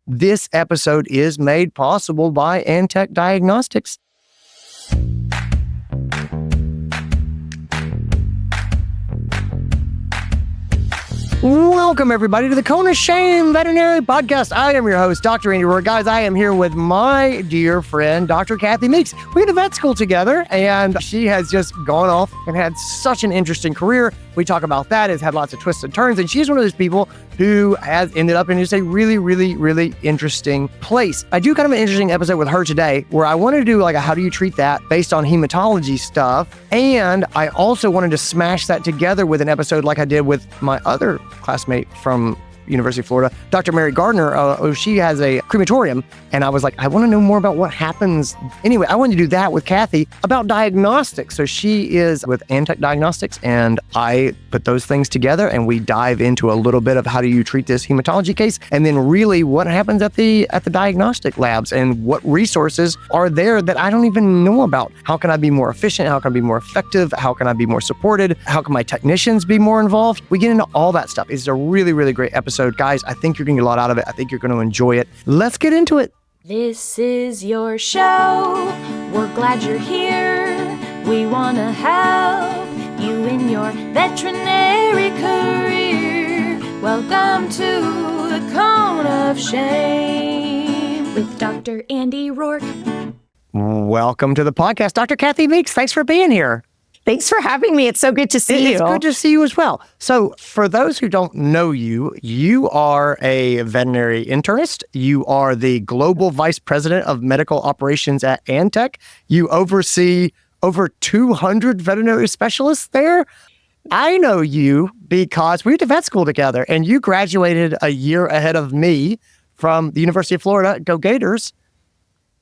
This episode is made possible by Antech Diagnostics. Welcome, everybody, to the Cone of Shame Veterinary Podcast. I am your host, Dr. Andy Roark. Guys, I am here with my dear friend, Dr. Cathy Meeks. We went to vet school together, and she has just gone off and had such an interesting career. We talk about that. It's had lots of twists and turns, and she's one of those people who has ended up in just a really interesting place. I do kind of an interesting episode with her today where I wanted to do like a how do you treat that based on hematology stuff. And I also wanted to smash that together with an episode like I did with my other classmate from University of Florida, Dr. Mary Gardner. She has a crematorium. And I was like, I want to know more about what happens. Anyway, I wanted to do that with Cathy about diagnostics. So she is with Antech Diagnostics, and I put those things together and we dive into a little bit of how do you treat this hematology case, and then really what happens at the diagnostic labs and what resources are there that I don't even know about. How can I be more efficient? How can I be more effective? How can I be more supported? How can my technicians be more involved? We get into all that stuff. It's a really great episode. Guys, I think you're going to get a lot out of it. I think you're going to enjoy it. Let's get into it. This is your show. We're glad you're here. We want to help you in your veterinary career. Welcome to the Cone of Shame with Dr. Andy Roark. Welcome to the podcast, Dr. Cathy Meeks. Thanks for being here. Thanks for having me. It's so good to see you. It's good to see you as well. So for those who don't know you, you are a veterinary internist. You are the Global Vice President of Medical Operations at Antech. You oversee over 200 veterinary specialists there. I know you because we went to vet school together, and you graduated a year ahead of me from the University of Florida. Go Gators.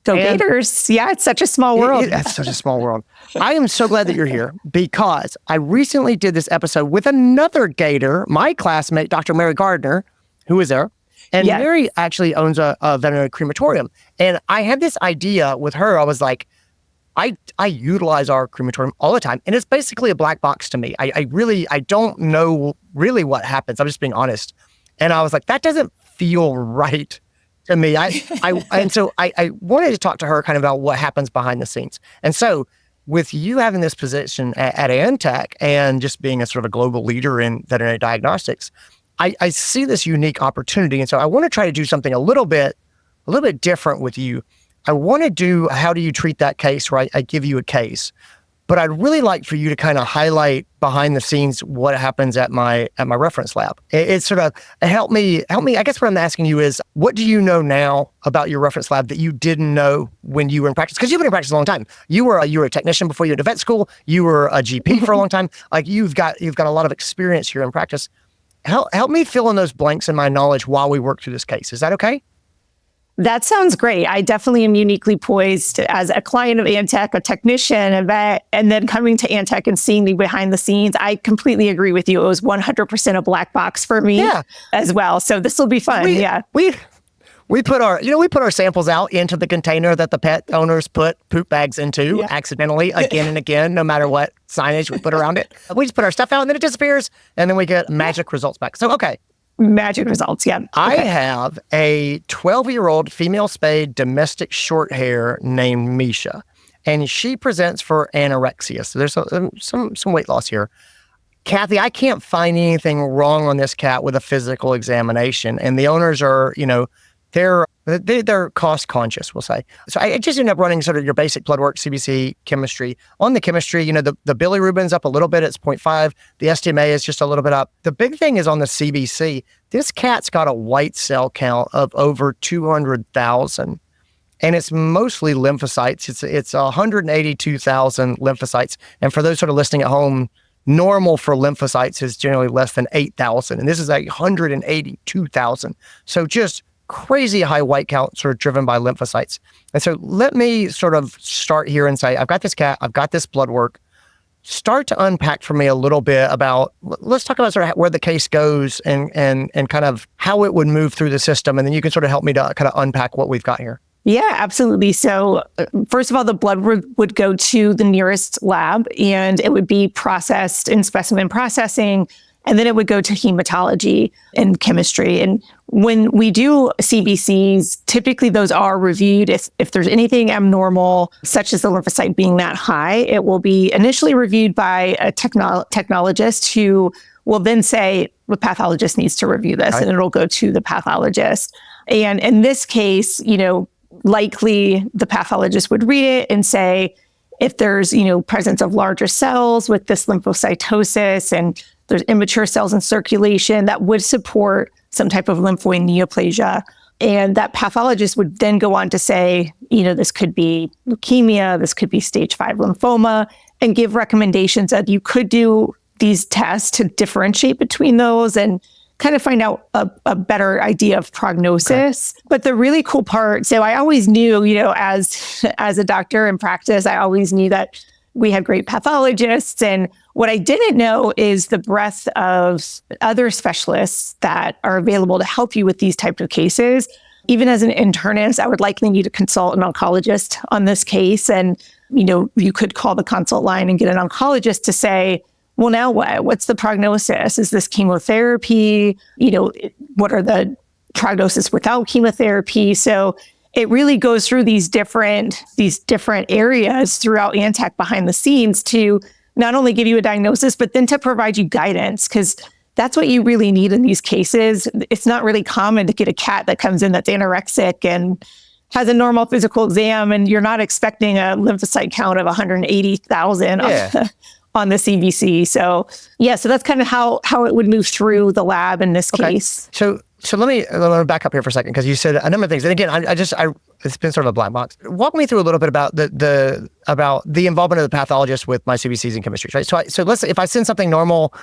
Go Gators. Yeah, it's such a small world. It's such a small world. I am so glad that you're here because I recently did this episode with another Gator, my classmate, Dr. Mary Gardner, who was there. And yes. Mary actually owns a veterinary crematorium. And I had this idea with her. I was like, I utilize our crematorium all the time. And it's basically a black box to me. I don't know really what happens. I'm just being honest. And I was like, that doesn't feel right to me. And so I wanted to talk to her kind of about what happens behind the scenes. And so with you having this position at Antech and just being a sort of a global leader in veterinary diagnostics, I see this unique opportunity. And so I want to try to do something a little bit different with you. I want to do how do you treat that case, right? I give you a case. But I'd really like for you to kind of highlight behind the scenes what happens at my reference lab. It's sort of help me. I guess what I'm asking you is, what do you know now about your reference lab that you didn't know when you were in practice? Because you've been in practice a long time. You were a technician before you went to vet school. You were a GP for a long time. Like you've got a lot of experience here in practice. Help me fill in those blanks in my knowledge while we work through this case. Is that okay? That sounds great. I definitely am uniquely poised as a client of Antech, a technician, a vet, and then coming to Antech and seeing the behind the scenes. I completely agree with you. It was 100% a black box for me as well. So this will be fun. We put our samples out into the container that the pet owners put poop bags into accidentally again and again, no matter what signage we put around it. We just put our stuff out and then it disappears and then we get magic results back. So, okay. Magic results, yeah. Okay. I have a 12-year-old female spayed domestic short hair named Misha, and she presents for anorexia. So there's some weight loss here. Cathy, I can't find anything wrong on this cat with a physical examination, and the owners are, they're cost conscious, we'll say. So I just ended up running sort of your basic blood work, CBC, chemistry. On the chemistry, the bilirubin's up a little bit, it's 0.5. The STMA is just a little bit up. The big thing is on the CBC, this cat's got a white cell count of over 200,000. And it's mostly lymphocytes. It's 182,000 lymphocytes. And for those sort of listening at home, normal for lymphocytes is generally less than 8,000. And this is 182,000. So just crazy high white count sort of driven by lymphocytes. And so let me sort of start here and say, I've got this cat, I've got this blood work. Start to unpack for me a little bit about, let's talk about sort of where the case goes and kind of how it would move through the system. And then you can sort of help me to kind of unpack what we've got here. Yeah, absolutely. So first of all, the blood would go to the nearest lab and it would be processed in specimen processing. And then it would go to hematology and chemistry. And when we do CBCs, typically those are reviewed. If there's anything abnormal, such as the lymphocyte being that high, it will be initially reviewed by a technologist who will then say, the pathologist needs to review this, and it'll go to the pathologist. And in this case, likely the pathologist would read it and say, if there's, presence of larger cells with this lymphocytosis and there's immature cells in circulation, that would support some type of lymphoid neoplasia. And that pathologist would then go on to say, this could be leukemia, this could be stage 5 lymphoma, and give recommendations that you could do these tests to differentiate between those and kind of find out a better idea of prognosis. Okay. But the really cool part, so I always knew, as a doctor in practice, I always knew that we had great pathologists. And what I didn't know is the breadth of other specialists that are available to help you with these types of cases. Even as an internist, I would likely need to consult an oncologist on this case. And, you could call the consult line and get an oncologist to say, well, now what? What's the prognosis? Is this chemotherapy? What are the prognosis without chemotherapy? So it really goes through these different areas throughout Antech behind the scenes to not only give you a diagnosis, but then to provide you guidance, because that's what you really need in these cases. It's not really common to get a cat that comes in that's anorexic and has a normal physical exam, and you're not expecting a lymphocyte count of 180,000 on the CBC. So that's kind of how it would move through the lab in this case. So let me back up here for a second, because you said a number of things. And again, it's been sort of a black box. Walk me through a little bit about the involvement of the pathologist with my CBCs in chemistry, right? So let's say if I send something normal,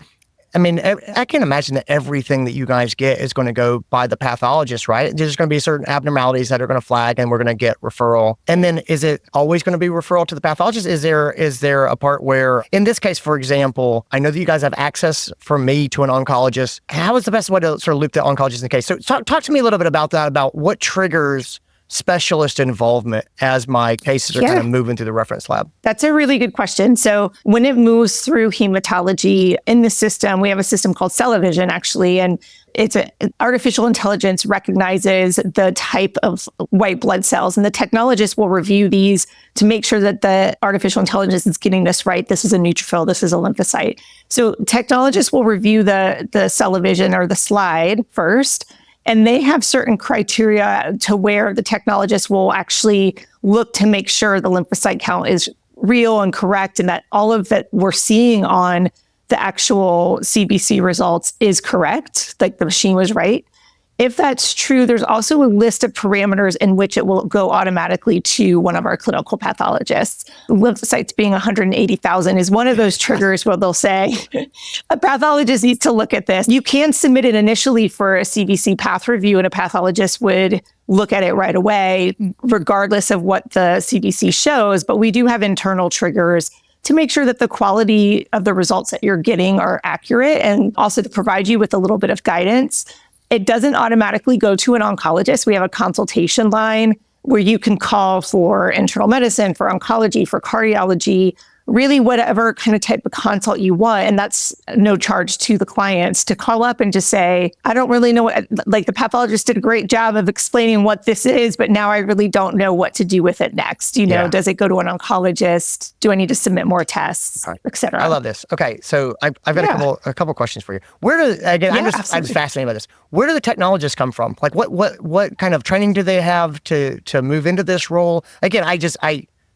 I can imagine that everything that you guys get is going to go by the pathologist, right? There's going to be certain abnormalities that are going to flag, and we're going to get referral. And then is it always going to be referral to the pathologist? Is there a part where, in this case, for example, I know that you guys have access from me to an oncologist. How is the best way to sort of loop the oncologist in the case? So talk to me a little bit about that, about what triggers specialist involvement as my cases are kind of moving through the reference lab? That's a really good question. So when it moves through hematology in the system, we have a system called CellaVision, actually, and it's artificial intelligence recognizes the type of white blood cells, and the technologist will review these to make sure that the artificial intelligence is getting this right. This is a neutrophil, this is a lymphocyte. So technologists will review the CellaVision or the slide first, and they have certain criteria to where the technologist will actually look to make sure the lymphocyte count is real and correct, and that all of that we're seeing on the actual CBC results is correct, like the machine was right. If that's true, there's also a list of parameters in which it will go automatically to one of our clinical pathologists. Lymphocytes being 180,000 is one of those triggers where they'll say, a pathologist needs to look at this. You can submit it initially for a CBC path review, and a pathologist would look at it right away, regardless of what the CBC shows. But we do have internal triggers to make sure that the quality of the results that you're getting are accurate, and also to provide you with a little bit of guidance. It doesn't automatically go to an oncologist. We have a consultation line where you can call for internal medicine, for oncology, for cardiology, really whatever kind of type of consult you want. And that's no charge to the clients to call up and just say, I don't really know what, like the pathologist did a great job of explaining what this is, but now I really don't know what to do with it next. Does it go to an oncologist? Do I need to submit more tests, et cetera? I love this. Okay. So I've got a couple questions for you. I'm just fascinated by this. Where do the technologists come from? Like what kind of training do they have to move into this role? Again,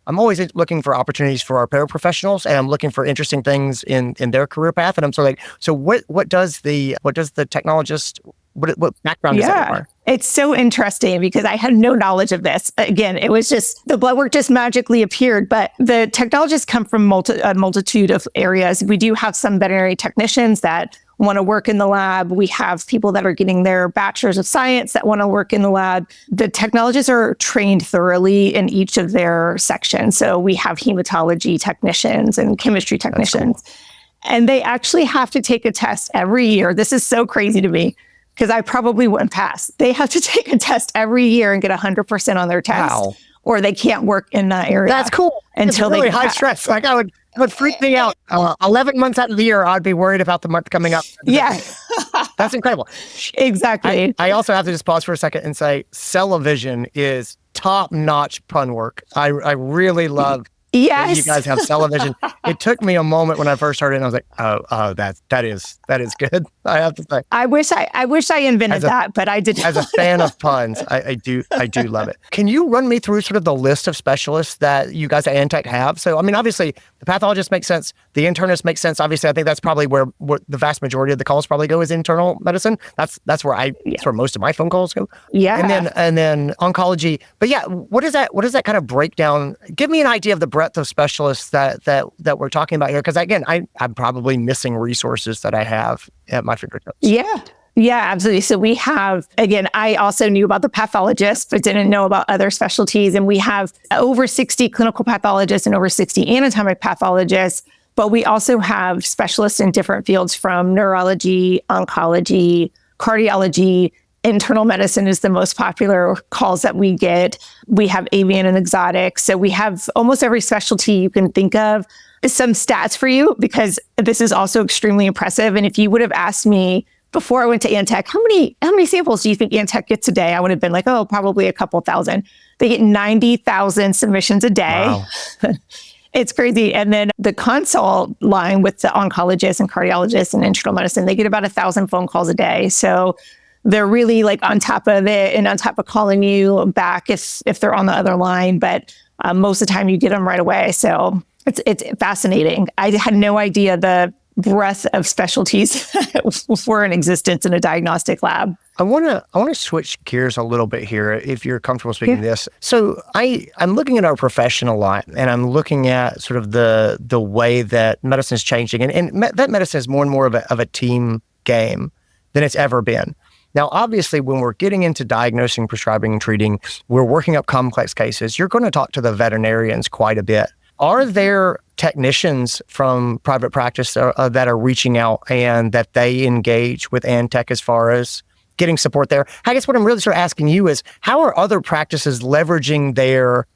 I'm always looking for opportunities for our paraprofessionals, and I'm looking for interesting things in their career path. And I'm sort of like, so what does the technologist, what background does that require? It's so interesting because I had no knowledge of this. Again, it was just, the blood work just magically appeared, but the technologists come from a multitude of areas. We do have some veterinary technicians that want to work in the lab. We have people that are getting their bachelor's of science that want to work in the lab. The technologists are trained thoroughly in each of their sections. So we have hematology technicians and chemistry technicians, and they actually have to take a test every year. This is so crazy to me because I probably wouldn't pass. They have to take a test every year and get 100% on their test, or they can't work in that area. That's cool. Until it's really they high stress. Like I It would freak me out. 11 months out of the year, I'd be worried about the month coming up. Yeah. That's incredible. Exactly. I also have to just pause for a second and say, Cellavision is top-notch pun work. I really love that you guys have Cellavision. It took me a moment when I first heard it, and I was like, oh, that is good. I have to say. I wish I invented that, but I didn't. As a fan of puns, I do love it. Can you run me through sort of the list of specialists that you guys at Antech have? So, I mean, obviously, the pathologist makes sense. The internist makes sense. Obviously, I think that's probably where the vast majority of the calls probably go is internal medicine. That's where that's where most of my phone calls go. Yeah. And then oncology. But yeah, what does that kind of break down? Give me an idea of the breadth of specialists that we're talking about here. Because again, I'm probably missing resources that I have at my fingertips. Yeah, absolutely. So we have, again, I also knew about the pathologists, but didn't know about other specialties. And we have over 60 clinical pathologists and over 60 anatomic pathologists. But we also have specialists in different fields from neurology, oncology, cardiology. Internal medicine is the most popular calls that we get. We have avian and exotic. So we have almost every specialty you can think of. Some stats for you, because this is also extremely impressive. And if you would have asked me before I went to Antech, how many samples do you think Antech gets a day? I would have been like, oh, probably a couple thousand. They get 90,000 submissions a day. Wow. It's crazy. And then the consult line with the oncologists and cardiologists and internal medicine, they get about 1,000 phone calls a day. So they're really like on top of it and on top of calling you back if they're on the other line. But most of the time you get them right away. So it's fascinating. I had no idea the breadth of specialties were in existence in a diagnostic lab. I want to switch gears a little bit here, if you're comfortable speaking to this. So I'm looking at our profession a lot, and I'm looking at sort of the way that medicine is changing, and vet medicine is more and more of a team game than it's ever been. Now, obviously, when we're getting into diagnosing, prescribing, and treating, we're working up complex cases. You're going to talk to the veterinarians quite a bit. Are there technicians from private practice that are reaching out and that they engage with Antech as far as getting support there? I guess what I'm really sort of asking you is, how are other practices leveraging their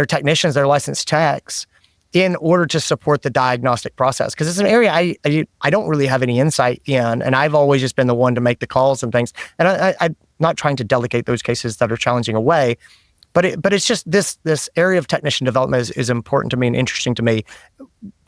technicians, their licensed techs, in order to support the diagnostic process? Because it's an area I don't really have any insight in, and I've always just been the one to make the calls and things. And I'm not trying to delegate those cases that are challenging away, but it's just this area of technician development is important to me and interesting to me.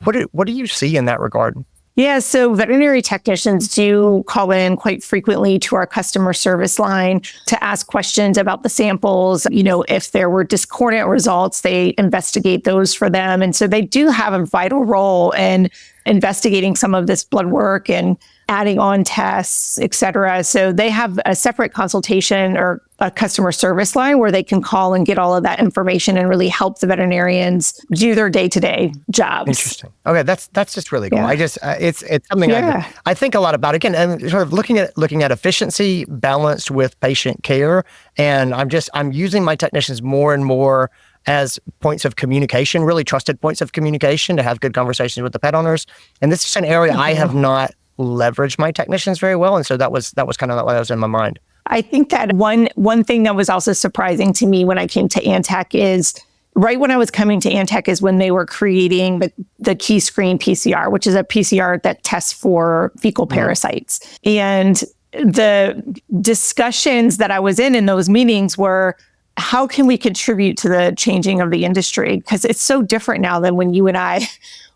What do you see in that regard? Yeah, so veterinary technicians do call in quite frequently to our customer service line to ask questions about the samples. You know, if there were discordant results, they investigate those for them. And so they do have a vital role in investigating some of this blood work and adding on tests, et cetera. So they have a separate consultation or a customer service line where they can call and get all of that information and really help the veterinarians do their day-to-day jobs. Interesting. Okay, that's just really cool. Yeah. I just it's something I think a lot about. Again, and sort of looking at efficiency balanced with patient care, and I'm using my technicians more and more as points of communication, really trusted points of communication to have good conversations with the pet owners. And this is an area I have not leveraged my technicians very well, and so that was kind of what was in my mind. I think that one thing that was also surprising to me when I came to Antech is right when I was coming to Antech is when they were creating the Key Screen PCR, which is a PCR that tests for fecal parasites. And the discussions that I was in those meetings were, how can we contribute to the changing of the industry? Because it's so different now than when you and I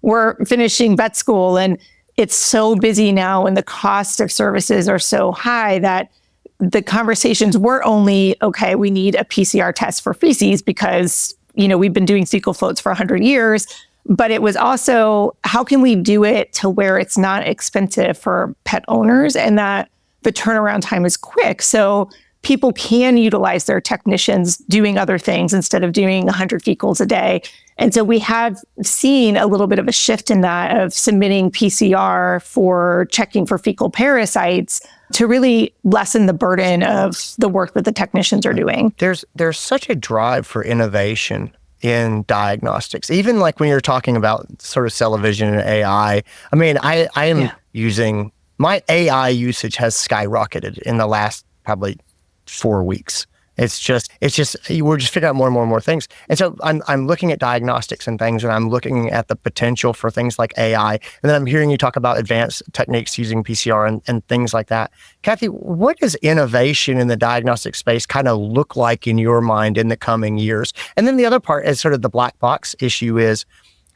were finishing vet school, and it's so busy now and the cost of services are so high that the conversations were only, okay, we need a PCR test for feces because, you know, we've been doing fecal floats for 100 years. But it was also, how can we do it to where it's not expensive for pet owners and that the turnaround time is quick? So people can utilize their technicians doing other things instead of doing 100 fecals a day. And so we have seen a little bit of a shift in that of submitting PCR for checking for fecal parasites to really lessen the burden of the work that the technicians are doing. There's such a drive for innovation in diagnostics, even like when you're talking about sort of Cellavision and AI. I mean, I am using, my AI usage has skyrocketed in the last probably 4 weeks. It's just we're just figuring out more and more things. And so I'm looking at diagnostics and things, and I'm looking at the potential for things like AI. And then I'm hearing you talk about advanced techniques using PCR and things like that. Cathy, what does innovation in the diagnostic space kind of look like in your mind in the coming years? And then the other part is sort of the black box issue is,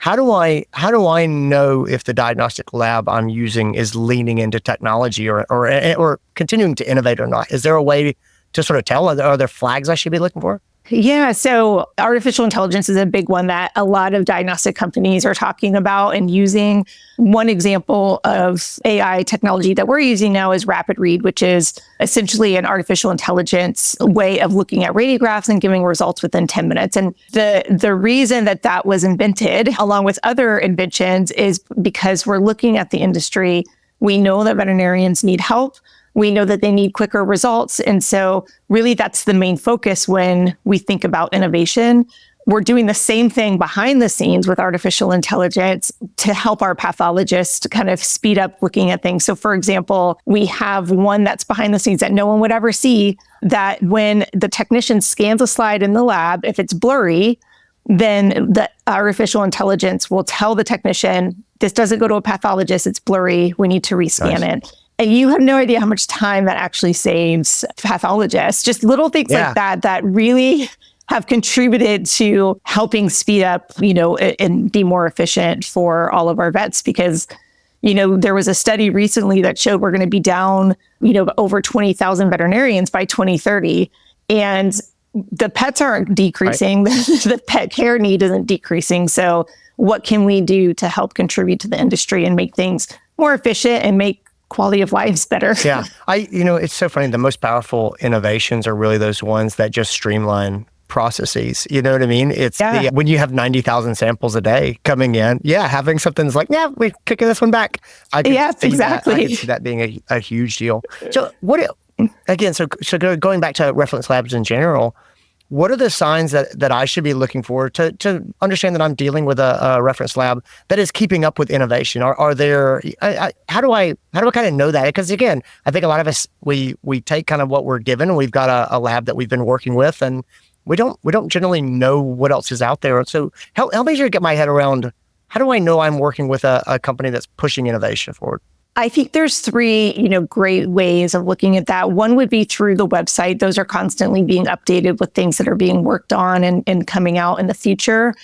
how do I know if the diagnostic lab I'm using is leaning into technology or continuing to innovate or not? Is there a way to sort of tell? Are there flags I should be looking for? Yeah, so artificial intelligence is a big one that a lot of diagnostic companies are talking about and using. One example of AI technology that we're using now is Rapid Read, which is essentially an artificial intelligence way of looking at radiographs and giving results within 10 minutes. And the reason that was invented, along with other inventions, is because we're looking at the industry. We know that veterinarians need help. We know that they need quicker results. And so really that's the main focus when we think about innovation. We're doing the same thing behind the scenes with artificial intelligence to help our pathologists kind of speed up looking at things. So for example, we have one that's behind the scenes that no one would ever see, that when the technician scans a slide in the lab, if it's blurry, then the artificial intelligence will tell the technician, this doesn't go to a pathologist, it's blurry, we need to rescan it. And you have no idea how much time that actually saves pathologists. Just little things like that really have contributed to helping speed up, and be more efficient for all of our vets. Because, there was a study recently that showed we're going to be down, over 20,000 veterinarians by 2030. And the pets aren't decreasing. Right. The pet care need isn't decreasing. So what can we do to help contribute to the industry and make things more efficient and make quality of lives better? Yeah. It's so funny. The most powerful innovations are really those ones that just streamline processes. You know what I mean? It's when you have 90,000 samples a day coming in, having something's like, we're kicking this one back. I can see that being a huge deal. So going back to reference labs in general, what are the signs that I should be looking for to understand that I'm dealing with a reference lab that is keeping up with innovation? Are there? How do I kind of know that? Because again, I think a lot of us we take kind of what we're given, and we've got a lab that we've been working with, and we don't generally know what else is out there. So help me sure to get my head around, how do I know I'm working with a company that's pushing innovation forward? I think there's three, great ways of looking at that. One would be through the website. Those are constantly being updated with things that are being worked on and coming out in the future.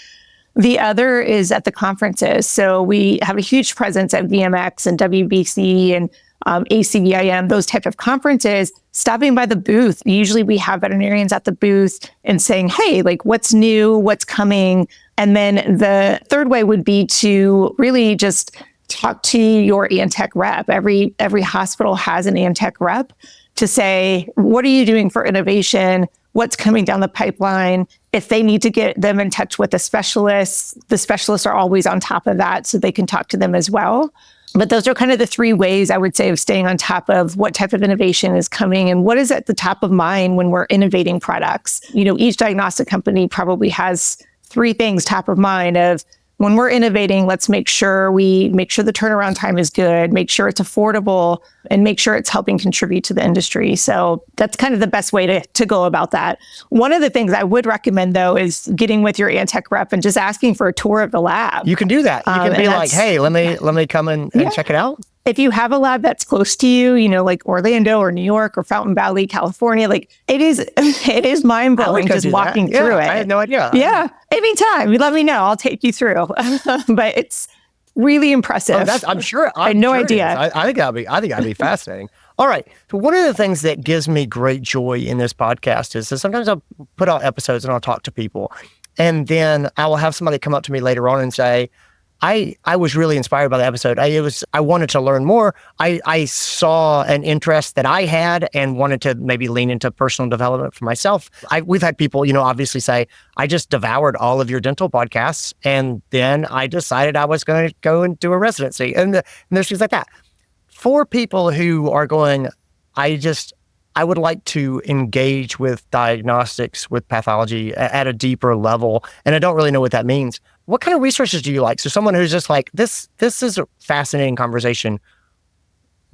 The other is at the conferences. So we have a huge presence at VMX and WBC and ACVIM, those type of conferences, stopping by the booth. Usually we have veterinarians at the booth and saying, hey, what's new, what's coming? And then the third way would be to really just talk to your Antech rep. Every hospital has an Antech rep to say, what are you doing for innovation? What's coming down the pipeline? If they need to get them in touch with the specialists are always on top of that, so they can talk to them as well. But those are kind of the three ways I would say of staying on top of what type of innovation is coming and what is at the top of mind when we're innovating products. Each diagnostic company probably has three things top of mind of, when we're innovating, let's make sure the turnaround time is good, make sure it's affordable, and make sure it's helping contribute to the industry. So that's kind of the best way to go about that. One of the things I would recommend, though, is getting with your Antech rep and just asking for a tour of the lab. You can do that. You can be like, hey, let me come and check it out. If you have a lab that's close to you, like Orlando or New York or Fountain Valley, California, it is mind-blowing just walking through it. I had no idea. Yeah. Anytime. You let me know. I'll take you through. But it's really impressive. I'm sure. I had no idea. I think that'd be fascinating. All right. So one of the things that gives me great joy in this podcast is that sometimes I'll put out episodes and I'll talk to people, and then I will have somebody come up to me later on and say, I was really inspired by the episode. I wanted to learn more. I saw an interest that I had and wanted to maybe lean into personal development for myself. We've had people, obviously say, I just devoured all of your dental podcasts, and then I decided I was going to go and do a residency. And there's things like that. For people who are going, I would like to engage with diagnostics, with pathology at a deeper level, and I don't really know what that means. What kind of resources do you like? So someone who's just like, this is a fascinating conversation.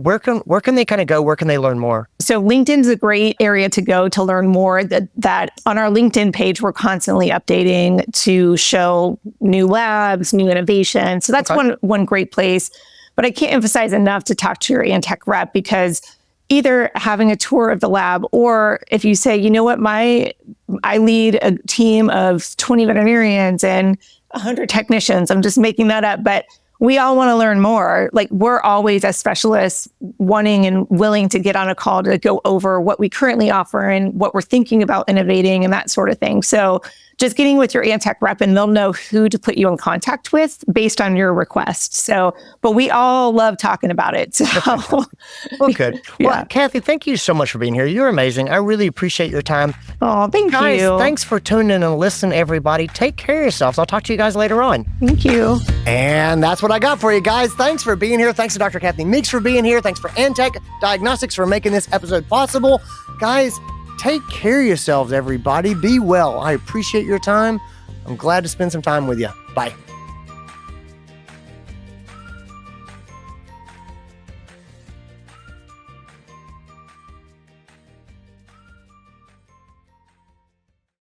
where can they kind of go? Where can they learn more? So LinkedIn's a great area to go to learn more. That on our LinkedIn page, we're constantly updating to show new labs, new innovations. So that's one great place. But I can't emphasize enough to talk to your Antech rep, because either having a tour of the lab, or if you say, you know what, I lead a team of 20 veterinarians and 100 technicians. I'm just making that up, but we all want to learn more. Like, we're always, as specialists, wanting and willing to get on a call to go over what we currently offer and what we're thinking about innovating and that sort of thing. So just getting with your Antech rep, and they'll know who to put you in contact with based on your request. So, but we all love talking about it. So, well, good. Well, Cathy, thank you so much for being here. You're amazing. I really appreciate your time. Oh, thank guys, you. Thanks for tuning in and listening, everybody. Take care of yourselves. I'll talk to you guys later on. Thank you. And that's what I got for you guys. Thanks for being here. Thanks to Dr. Cathy Meeks for being here. Thanks for Antech Diagnostics for making this episode possible. Guys, take care of yourselves, everybody. Be well. I appreciate your time. I'm glad to spend some time with you. Bye.